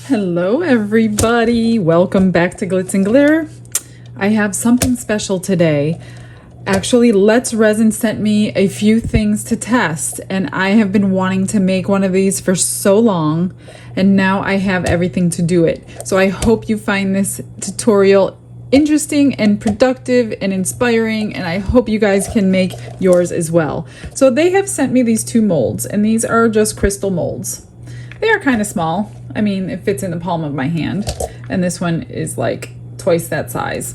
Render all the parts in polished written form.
Hello everybody, welcome back to Glitz and Glitter. I have something special today. Actually, Let's Resin sent me a few things to test, and I have been wanting to make one of these for so long, and now I have everything to do it. So I hope you find this tutorial interesting and productive and inspiring, and I hope you guys can make yours as well. So they have sent me these two molds, and these are just crystal molds. They are kind of small. I mean, it fits in the palm of my hand, and this one is like twice that size.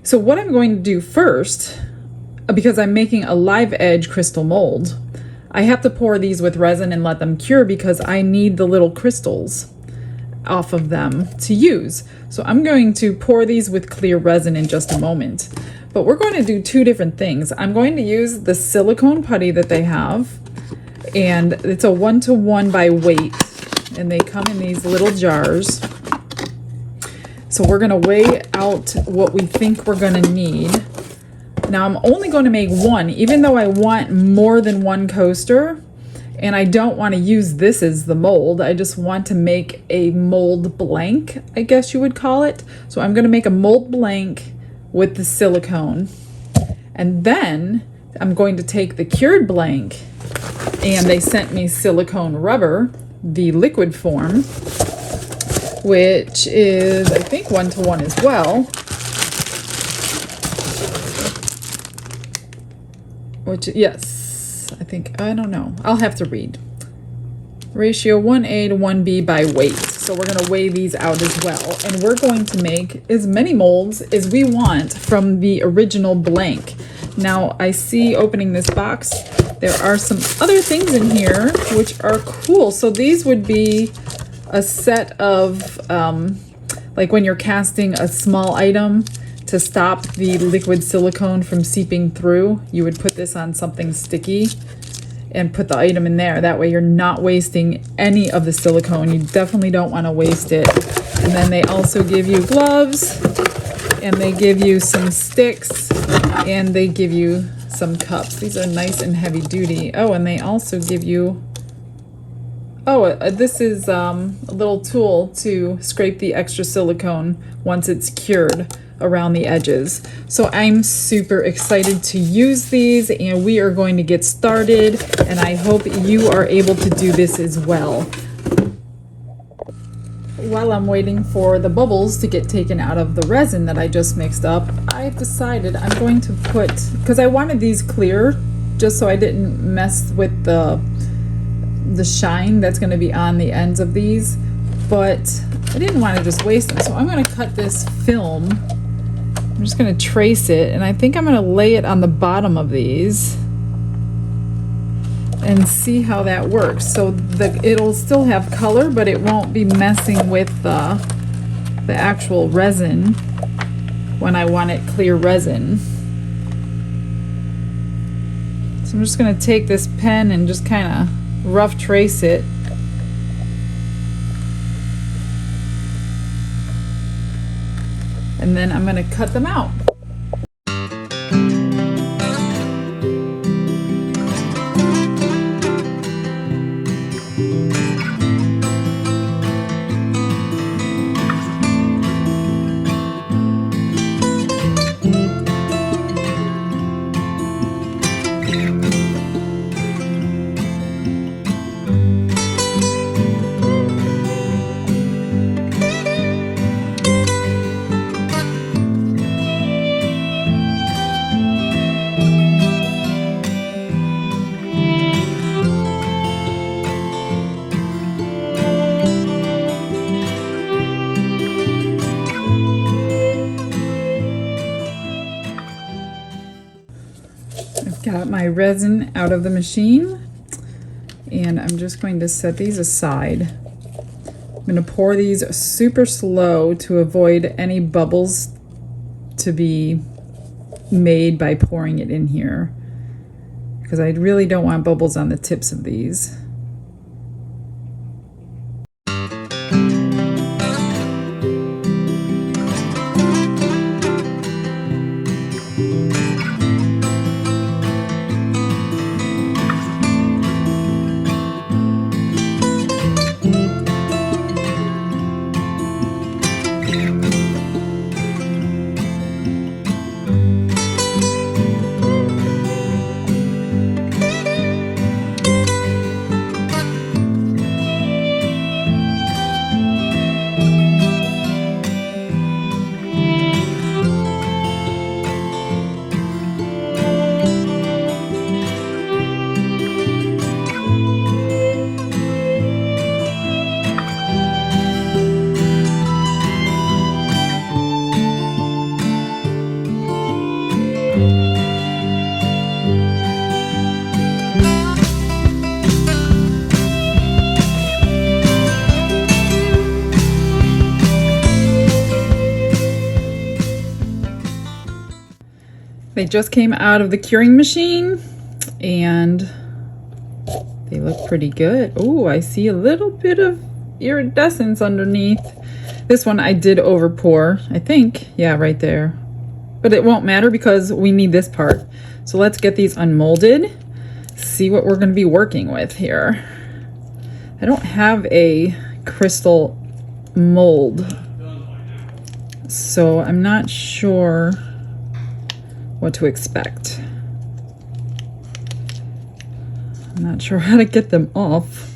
So what I'm going to do first, because I'm making a live edge crystal mold, I have to pour these with resin and let them cure because I need the little crystals off of them to use. So I'm going to pour these with clear resin in just a moment. But we're going to do two different things. I'm going to use the silicone putty that they have, and it's a 1-to-1 by weight, and they come in these little jars. So we're gonna weigh out what we think we're gonna need. Now I'm only going to make one, even though I want more than one coaster, and I don't want to use this as the mold. I just want to make a mold blank, I guess you would call it. So I'm gonna make a mold blank with the silicone, and then I'm going to take the cured blank, and they sent me silicone rubber, the liquid form, which is, I think, 1-to-1 as well. Which, yes, I think, I don't know. I'll have to read. Ratio 1A to 1B by weight. So we're going to weigh these out as well. And we're going to make as many molds as we want from the original blank. Now, I see, opening this box, there are some other things in here which are cool. So these would be a set of, like when you're casting a small item to stop the liquid silicone from seeping through, you would put this on something sticky and put the item in there. That way you're not wasting any of the silicone. You definitely don't want to waste it. And then they also give you gloves, and they give you some sticks, and they give you some cups. These are nice and heavy duty. Oh, and they also give you, this is a little tool to scrape the extra silicone once it's cured around the edges. So I'm super excited to use these, and we are going to get started, and I hope you are able to do this as well. While I'm waiting for the bubbles to get taken out of the resin that I just mixed up, I've decided I'm going to put, because I wanted these clear just so I didn't mess with the shine that's going to be on the ends of these, but I didn't want to just waste them. So I'm going to cut this film. I'm just going to trace it, and I think I'm going to lay it on the bottom of these and see how that works. So it'll still have color, but it won't be messing with the actual resin when I want it clear resin. So I'm just going to take this pen and just kind of rough trace it. And then I'm going to cut them out. Got my resin out of the machine, and I'm just going to set these aside. I'm going to pour these super slow to avoid any bubbles to be made by pouring it in here, because I really don't want bubbles on the tips of these. They just came out of the curing machine and they look pretty good. Oh, I see a little bit of iridescence underneath. This one I did over pour, I think. Yeah, right there. But it won't matter because we need this part. So let's get these unmolded. See what we're going to be working with here. I don't have a crystal mold, so I'm not sure what to expect. I'm not sure how to get them off.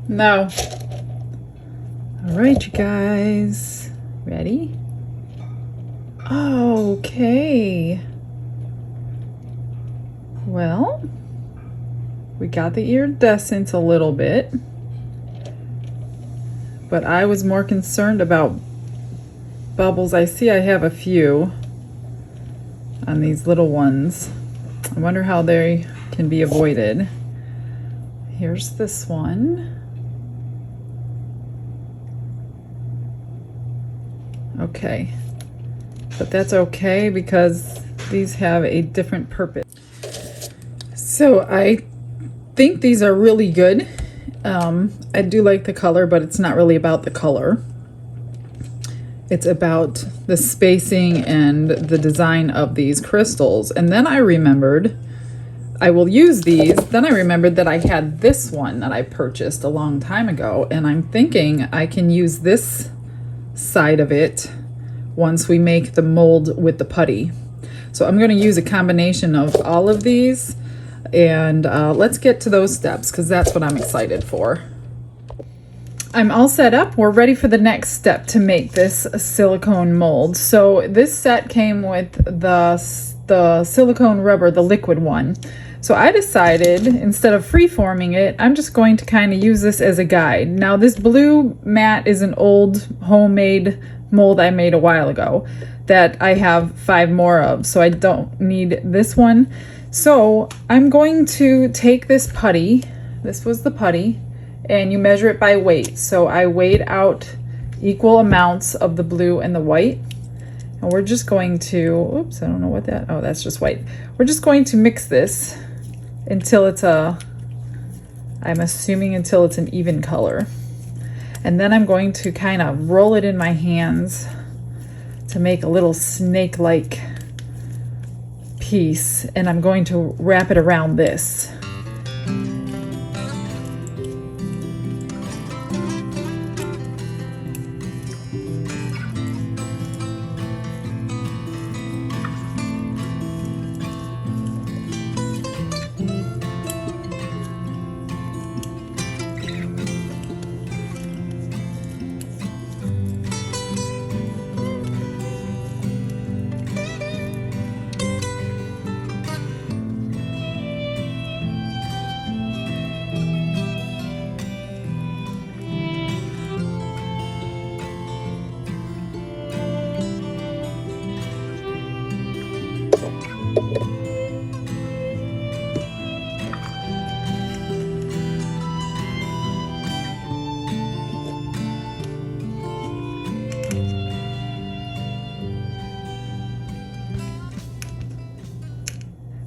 No. All right, you guys. Ready? Okay. Well, we got the iridescence a little bit, but I was more concerned about bubbles. I see I have a few on these little ones. I wonder how they can be avoided. Here's this one. Okay, but that's okay because these have a different purpose. So I think these are really good. I do like the color, but it's not really about the color. It's about the spacing and the design of these crystals. And then I remembered I will use these. Then I remembered that I had this one that I purchased a long time ago, and I'm thinking I can use this side of it once we make the mold with the putty. So I'm going to use a combination of all of these, and let's get to those steps because that's what I'm excited for. I'm all set up. We're ready for the next step to make this silicone mold. So this set came with the silicone rubber, the liquid one. So I decided, instead of free-forming it, I'm just going to kind of use this as a guide. Now this blue mat is an old homemade mold I made a while ago that I have 5 more of, so I don't need this one. So I'm going to take this putty, this was the putty, and you measure it by weight. So I weighed out equal amounts of the blue and the white. And we're just going to, oops, I don't know what that, oh, that's just white. We're just going to mix this until it's I'm assuming until it's an even color. And then I'm going to kind of roll it in my hands to make a little snake-like piece. And I'm going to wrap it around this.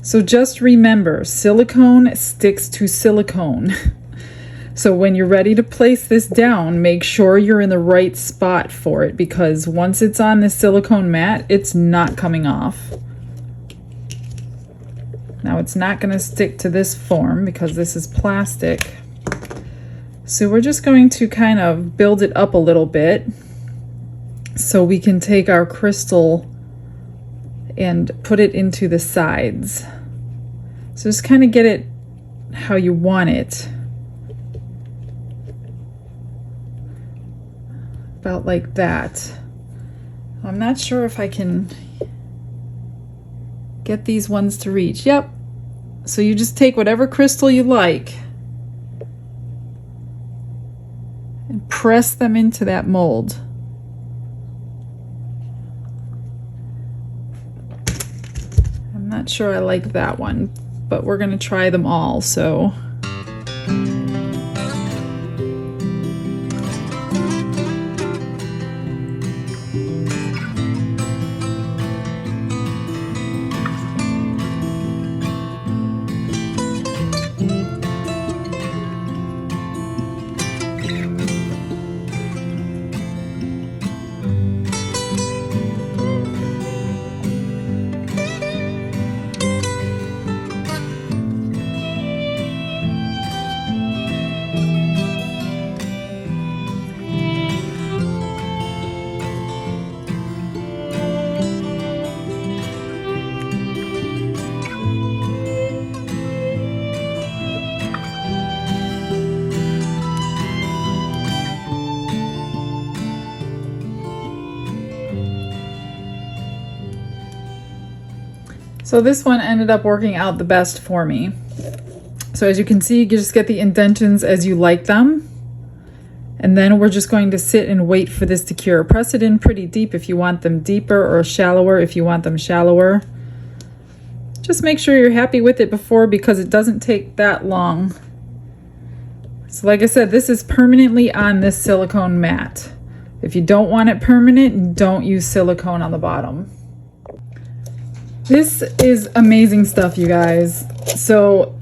So just remember, silicone sticks to silicone. So when you're ready to place this down, make sure you're in the right spot for it, because once it's on the silicone mat, it's not coming off. Now it's not going to stick to this form because this is plastic. So we're just going to kind of build it up a little bit so we can take our crystal and put it into the sides. So just kind of get it how you want it. About like that. I'm not sure if I can get these ones to reach. Yep. So you just take whatever crystal you like and press them into that mold. I'm not sure I like that one, but we're going to try them all. So So this one ended up working out the best for me. So as you can see, you just get the indentions as you like them. And then we're just going to sit and wait for this to cure. Press it in pretty deep if you want them deeper, or shallower if you want them shallower. Just make sure you're happy with it before, because it doesn't take that long. So like I said, this is permanently on this silicone mat. If you don't want it permanent, don't use silicone on the bottom. This is amazing stuff, you guys. So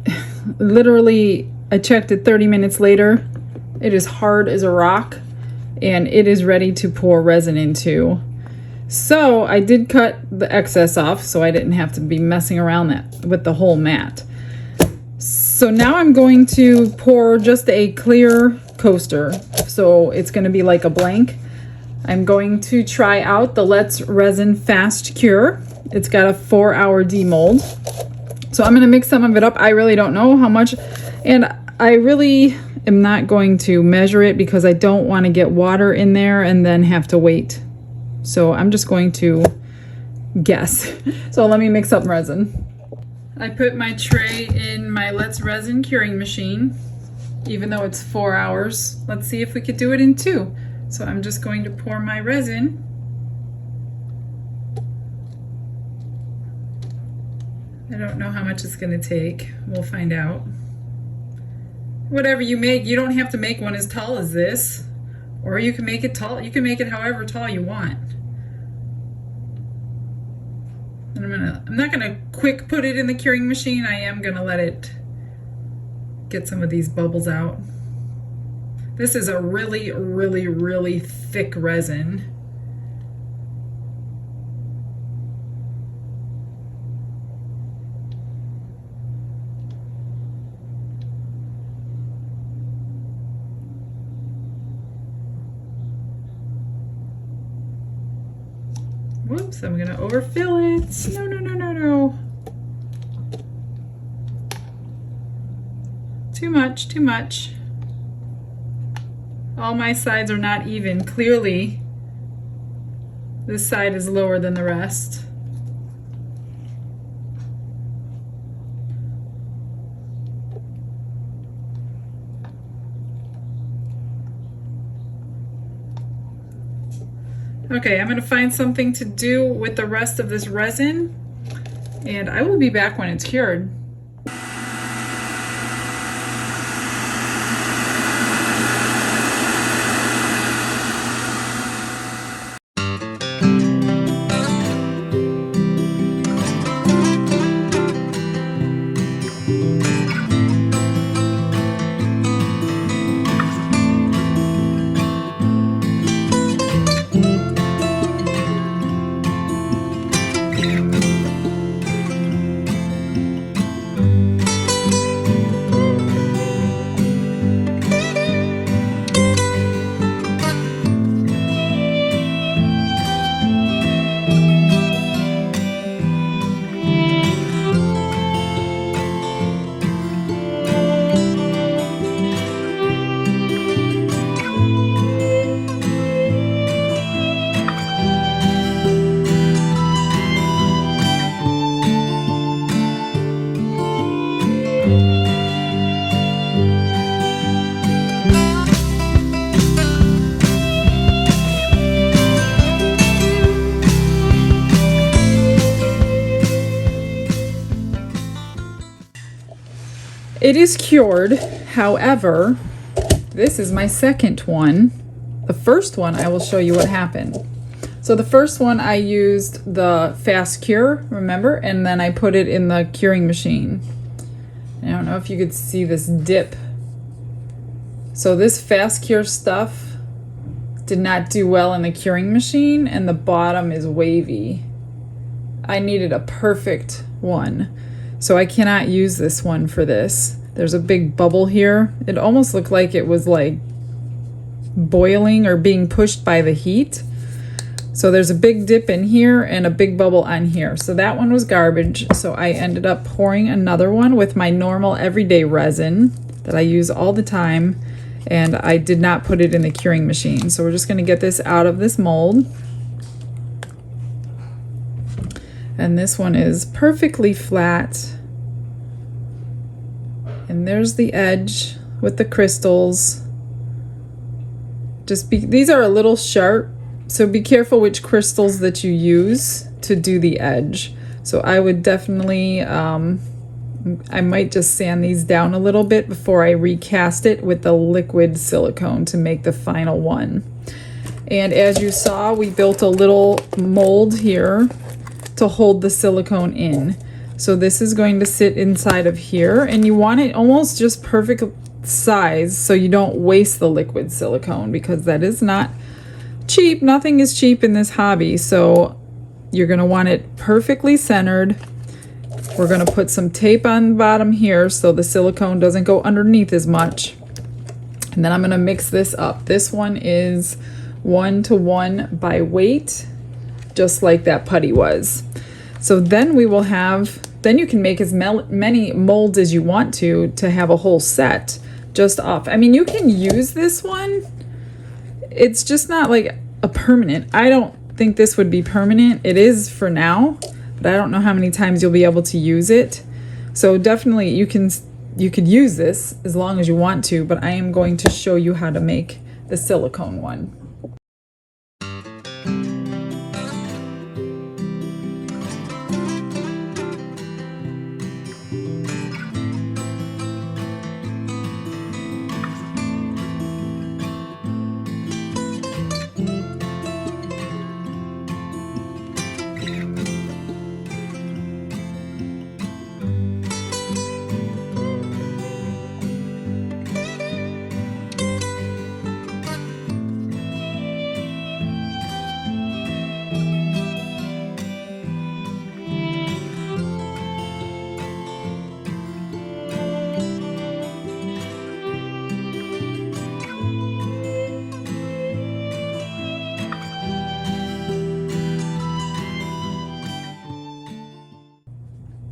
literally, I checked it 30 minutes later. It is hard as a rock, and it is ready to pour resin into. So I did cut the excess off so I didn't have to be messing around with the whole mat. So now I'm going to pour just a clear coaster. So it's going to be like a blank. I'm going to try out the Let's Resin Fast Cure. It's got a 4-hour demold. So I'm going to mix some of it up. I really don't know how much, and I really am not going to measure it because I don't want to get water in there and then have to wait. So I'm just going to guess. So let me mix up resin. I put my tray in my Let's Resin curing machine, even though it's 4 hours. Let's see if we could do it in 2. So I'm just going to pour my resin. I don't know how much it's going to take. We'll find out. Whatever you make, you don't have to make one as tall as this, or you can make it tall. You can make it however tall you want. And I'm not gonna quick put it in the curing machine. I am gonna let it get some of these bubbles out. This is a really, really, really thick resin. Whoops, I'm gonna overfill it. No, no, no, no, no. Too much, too much. All my sides are not even. Clearly, this side is lower than the rest. Okay, I'm going to find something to do with the rest of this resin, and I will be back when it's cured. It is cured. However, this is my second one. The first one, I will show you what happened. So the first one I used the fast cure, remember? And then I put it in the curing machine. I don't know if you could see this dip. So this fast cure stuff did not do well in the curing machine, and the bottom is wavy. I needed a perfect one. So I cannot use this one for this. There's a big bubble here. It almost looked like it was like boiling or being pushed by the heat. So there's a big dip in here and a big bubble on here. So that one was garbage. So I ended up pouring another one with my normal everyday resin that I use all the time. And I did not put it in the curing machine. So we're just going to get this out of this mold. And this one is perfectly flat. And there's the edge with the crystals. These are a little sharp. So be careful which crystals that you use to do the edge. So I would definitely, I might just sand these down a little bit before I recast it with the liquid silicone to make the final one. And as you saw, we built a little mold here to hold the silicone in. So this is going to sit inside of here, and you want it almost just perfect size so you don't waste the liquid silicone, because that is not cheap. Nothing is cheap in this hobby. So you're going to want it perfectly centered. We're going to put some tape on the bottom here so the silicone doesn't go underneath as much. And then I'm going to mix this up. This one is 1:1 by weight, just like that putty was. So then we will have, then you can make as many molds as you want to have a whole set just off. I mean, you can use this one. It's just not like a permanent. I don't think this would be permanent. It is for now, but I don't know how many times you'll be able to use it. So definitely you could use this as long as you want to, but I am going to show you how to make the silicone one.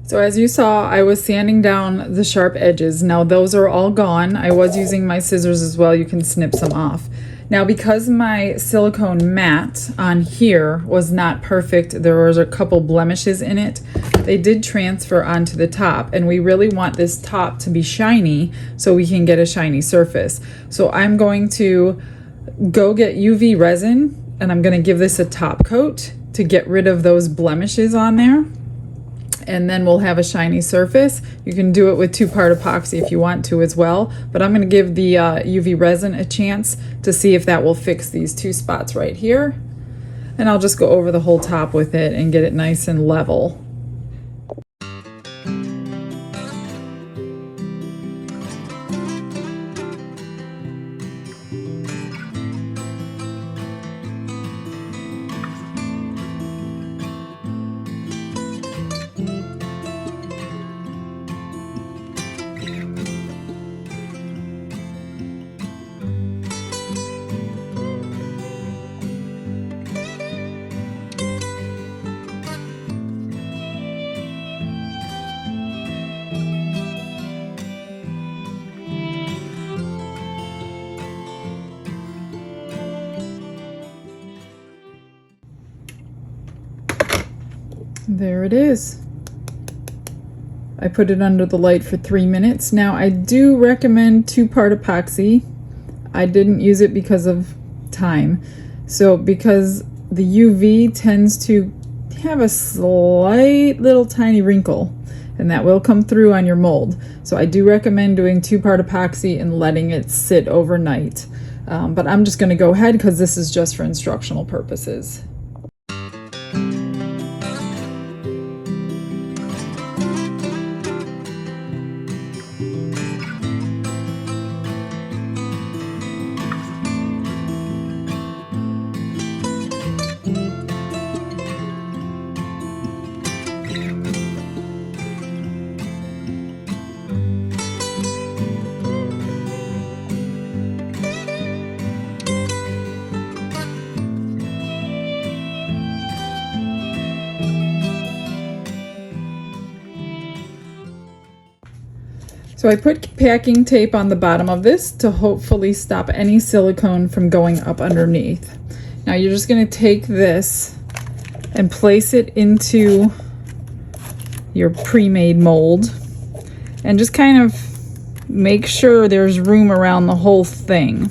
So as you saw, I was sanding down the sharp edges. Now those are all gone. I was using my scissors as well. You can snip some off. Now because my silicone mat on here was not perfect, there was a couple blemishes in it, they did transfer onto the top, and we really want this top to be shiny so we can get a shiny surface. So I'm going to go get UV resin, and I'm going to give this a top coat to get rid of those blemishes on there. And then we'll have a shiny surface. You can do it with 2-part epoxy if you want to as well, but I'm going to give the UV resin a chance to see if that will fix these 2 spots right here. And I'll just go over the whole top with it and get it nice and level. There it is. I put it under the light for 3 minutes. Now I do recommend 2-part epoxy. I didn't use it because of time. So because the UV tends to have a slight little tiny wrinkle, and that will come through on your mold. So I do recommend doing 2-part epoxy and letting it sit overnight. But I'm just going to go ahead because this is just for instructional purposes. So I put packing tape on the bottom of this to hopefully stop any silicone from going up underneath. Now you're just going to take this and place it into your pre-made mold and just kind of make sure there's room around the whole thing.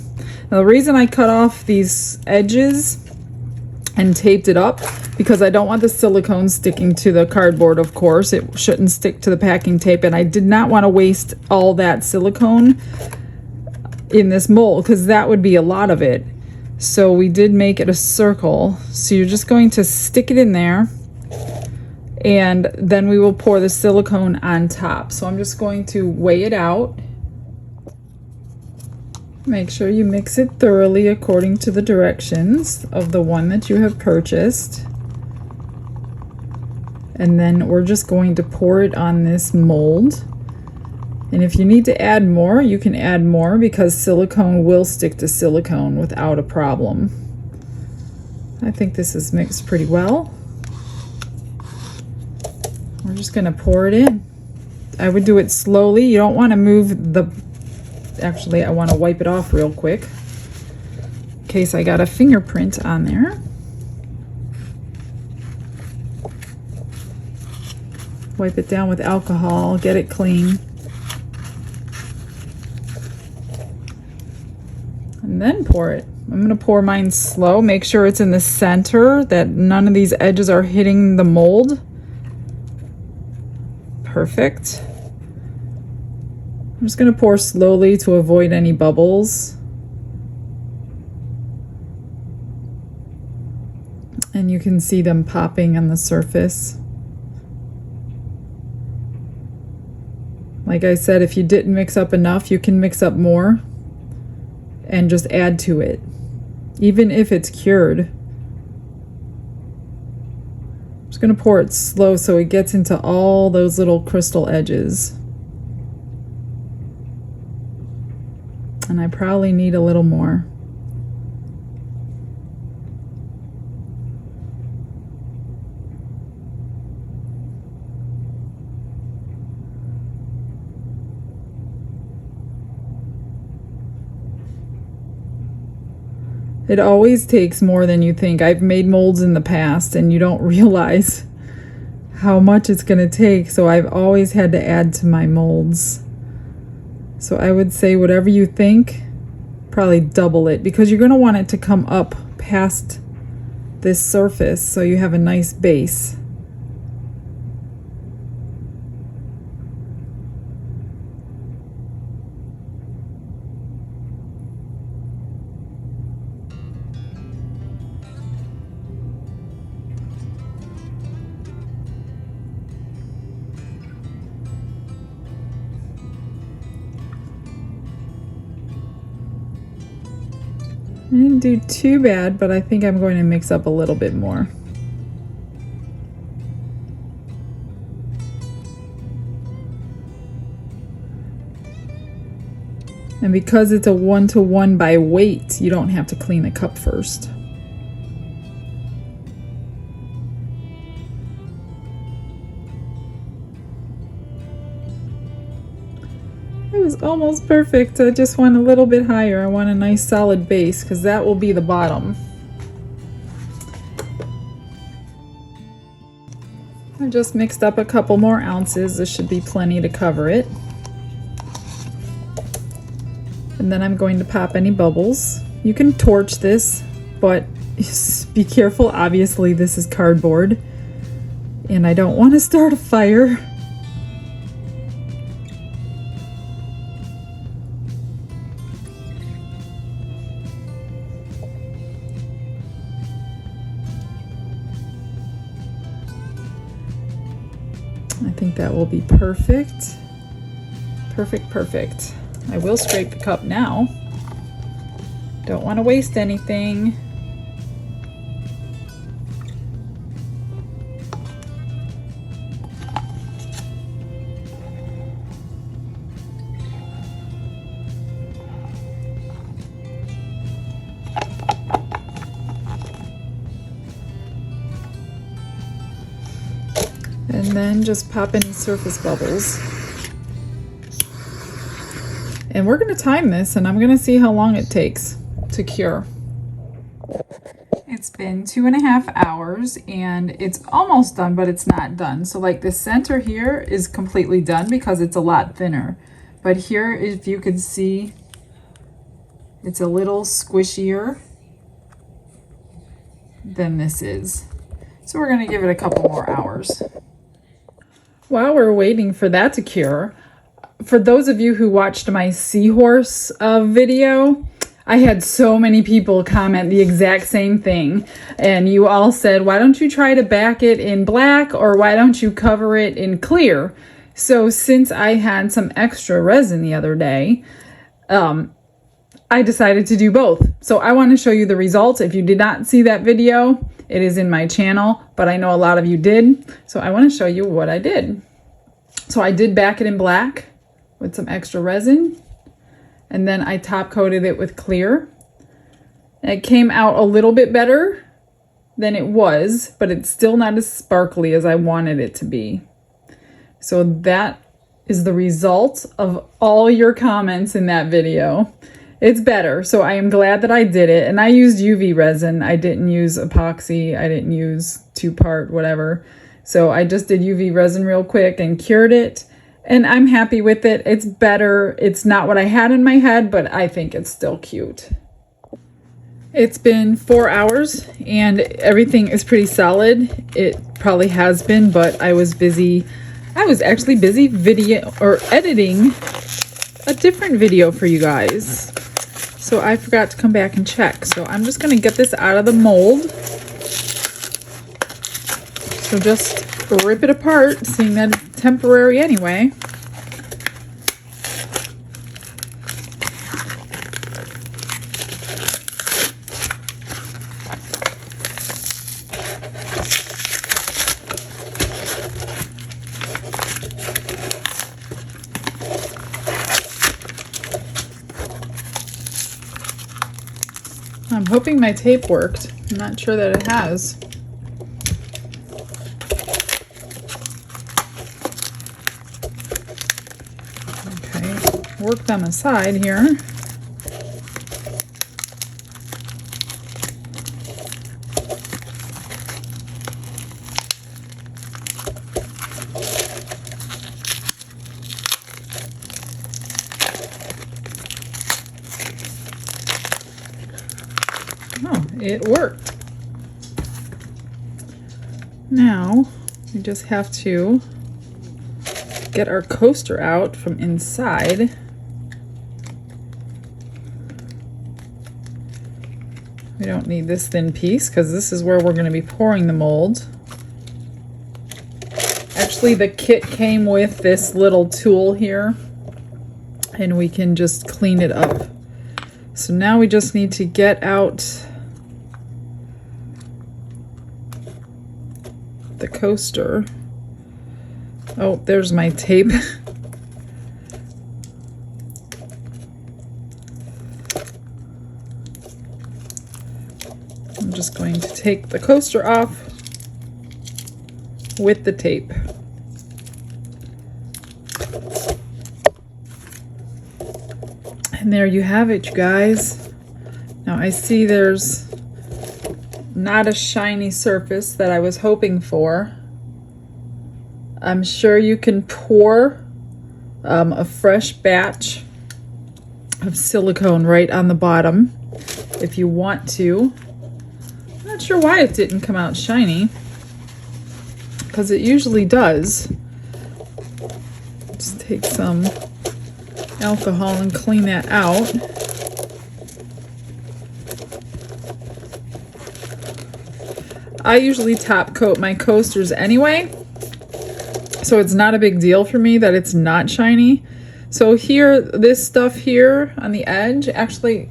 Now the reason I cut off these edges and taped it up because I don't want the silicone sticking to the cardboard. Of course, it shouldn't stick to the packing tape, and I did not want to waste all that silicone in this mold because that would be a lot of it. So we did make it a circle. So you're just going to stick it in there, and then we will pour the silicone on top. So I'm just going to weigh it out. Make sure you mix it thoroughly according to the directions of the one that you have purchased. And then we're just going to pour it on this mold. And if you need to add more, you can add more because silicone will stick to silicone without a problem. I think this is mixed pretty well. We're just going to pour it in. I would do it slowly. You don't want to move the... Actually, I want to wipe it off real quick in case I got a fingerprint on there. Wipe it down with alcohol, get it clean. And then pour it. I'm going to pour mine slow. Make sure it's in the center, that none of these edges are hitting the mold. Perfect. I'm just going to pour slowly to avoid any bubbles. And you can see them popping on the surface. Like I said, if you didn't mix up enough, you can mix up more and just add to it, even if it's cured. I'm just going to pour it slow so it gets into all those little crystal edges. And I probably need a little more. It always takes more than you think. I've made molds in the past and you don't realize how much it's going to take. So I've always had to add to my molds. So I would say whatever you think, probably double it because you're going to want it to come up past this surface so you have a nice base. I didn't do too bad, but I think I'm going to mix up a little bit more. And because it's a 1-to-1 by weight, you don't have to clean the cup first. It was almost perfect. I just want a little bit higher. I want a nice solid base because that will be the bottom. I just mixed up a couple more ounces. This should be plenty to cover it. And then I'm going to pop any bubbles. You can torch this, but be careful. Obviously, this is cardboard, and I don't want to start a fire. I think that will be perfect. Perfect, perfect. I will scrape the cup now. Don't want to waste anything. And then just pop any surface bubbles. And we're going to time this, and I'm going to see how long it takes to cure. It's been 2.5 hours, and it's almost done, but it's not done. So like the center here is completely done because it's a lot thinner. But here, if you can see, it's a little squishier than this is. So we're going to give it a couple more hours. While we're waiting for that to cure, for those of you who watched my seahorse video, I had so many people comment the exact same thing. And you all said, why don't you try to back it in black, or why don't you cover it in clear? So since I had some extra resin the other day, I decided to do both. So I want to show you the results. If you did not see that video, it is in my channel, but I know a lot of you did. So I want to show you what I did. So I did back it in black with some extra resin, and then I top coated it with clear. It came out a little bit better than it was, but it's still not as sparkly as I wanted it to be. So that is the result of all your comments in that video. It's better, so I am glad that I did it. And I used UV resin. I didn't use epoxy. I didn't use 2-part, whatever. So I just did UV resin real quick and cured it. And I'm happy with it. It's better. It's not what I had in my head, but I think it's still cute. It's been 4 hours and everything is pretty solid. It probably has been, but I was busy. I was actually busy editing a different video for you guys. So I forgot to come back and check. So I'm just going to get this out of the mold. So just rip it apart, seeing that it's temporary anyway. I'm hoping my tape worked. I'm not sure that it has. Okay, work them aside here. Oh, it worked. Now we just have to get our coaster out from inside. We don't need this thin piece because this is where we're going to be pouring the mold. Actually, the kit came with this little tool here, and we can just clean it up. So now we just need to get out the coaster. Oh, there's my tape. I'm just going to take the coaster off with the tape. And there you have it, you guys. Now I see there's not a shiny surface that I was hoping for. I'm sure you can pour a fresh batch of silicone right on the bottom if you want to. I'm not sure why it didn't come out shiny, because it usually does. Just take some alcohol and clean that out. I usually top coat my coasters anyway, So it's not a big deal for me that it's not shiny. So here, this stuff here on the edge, actually,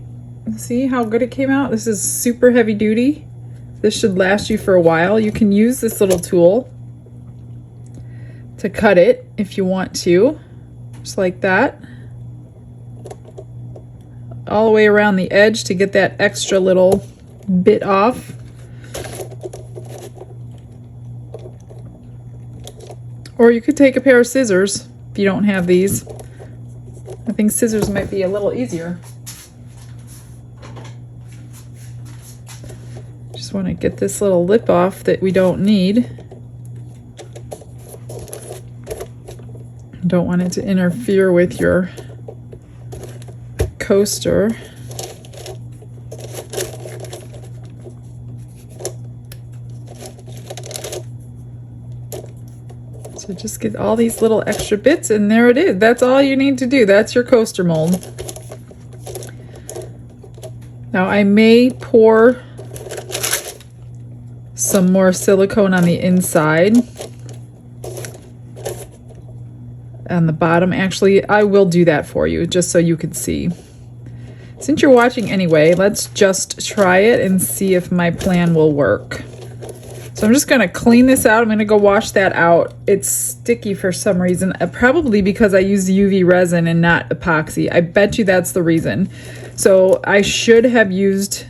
see how good it came out? This is super heavy duty. This should last you for a while. You can use this little tool to cut it if you want to, just like that. All the way around the edge to get that extra little bit off. Or you could take a pair of scissors if you don't have these. I think scissors might be a little easier. Just want to get this little lip off that we don't need. Don't want it to interfere with your coaster. So just get all these little extra bits, and there it is. That's all you need to do. That's your coaster mold. Now I may pour some more silicone on the inside. On the bottom, actually, I will do that for you just so you can see. Since you're watching anyway, let's just try it and see if my plan will work. So I'm just going to clean this out. I'm going to go wash that out. It's sticky for some reason, probably because I used UV resin and not epoxy. I bet you that's the reason. So I should have used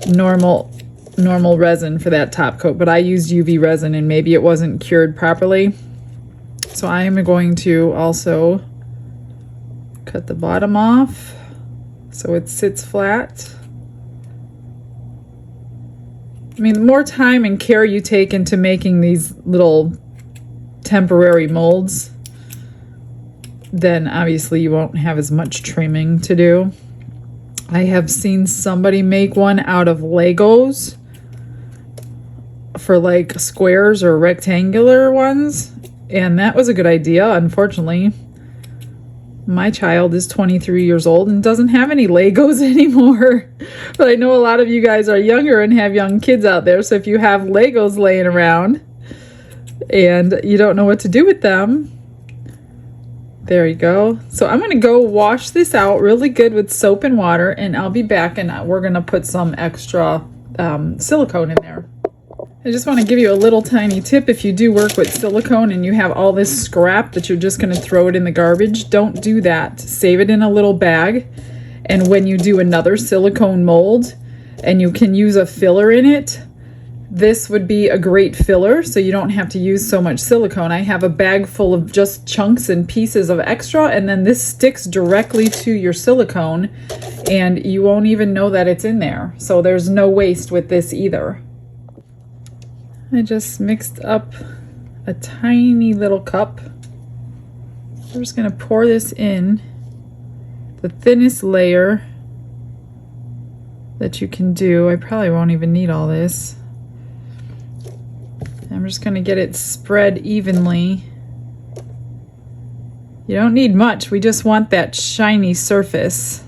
normal resin for that top coat, but I used UV resin and maybe it wasn't cured properly. So I am going to also cut the bottom off so it sits flat. I mean, the more time and care you take into making these little temporary molds, then obviously you won't have as much trimming to do. I have seen somebody make one out of Legos for like squares or rectangular ones, and that was a good idea. Unfortunately, my child is 23 years old and doesn't have any Legos anymore. But I know a lot of you guys are younger and have young kids out there. So if you have Legos laying around and you don't know what to do with them, there you go. So I'm going to go wash this out really good with soap and water, and I'll be back and we're going to put some extra silicone in there. I just want to give you a little tiny tip. If you do work with silicone and you have all this scrap that you're just going to throw it in the garbage, don't do that. Save it in a little bag. And when you do another silicone mold and you can use a filler in it, this would be a great filler so you don't have to use so much silicone. I have a bag full of just chunks and pieces of extra, and then this sticks directly to your silicone and you won't even know that it's in there. So there's no waste with this either. I just mixed up a tiny little cup. We're just going to pour this in the thinnest layer that you can do. I probably won't even need all this. I'm just going to get it spread evenly. You don't need much. We just want that shiny surface.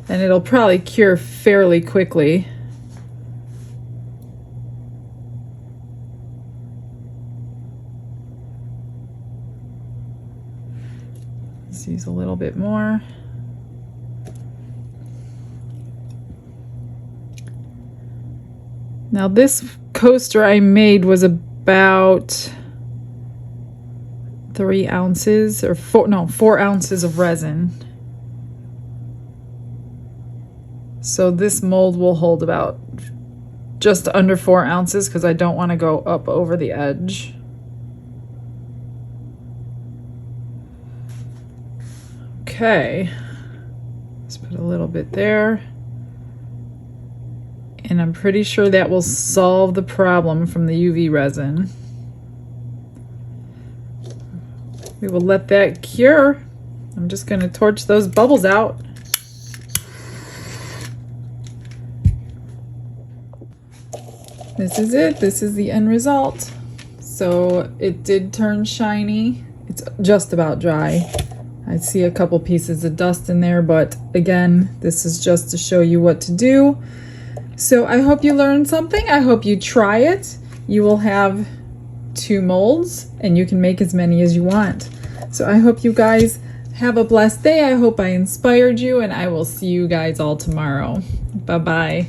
And it'll probably cure fairly quickly. Let's use a little bit more. Now this coaster I made was about 3 ounces or 4 ounces of resin. So this mold will hold about just under 4 ounces because I don't want to go up over the edge. Okay, let's put a little bit there. And I'm pretty sure that will solve the problem from the UV resin. We will let that cure. I'm just going to torch those bubbles out. This is it. This is the end result. So it did turn shiny. It's just about dry. I see a couple pieces of dust in there, but again, this is just to show you what to do. So I hope you learned something. I hope you try it. You will have 2 molds and you can make as many as you want. So I hope you guys have a blessed day. I hope I inspired you, and I will see you guys all tomorrow. Bye-bye.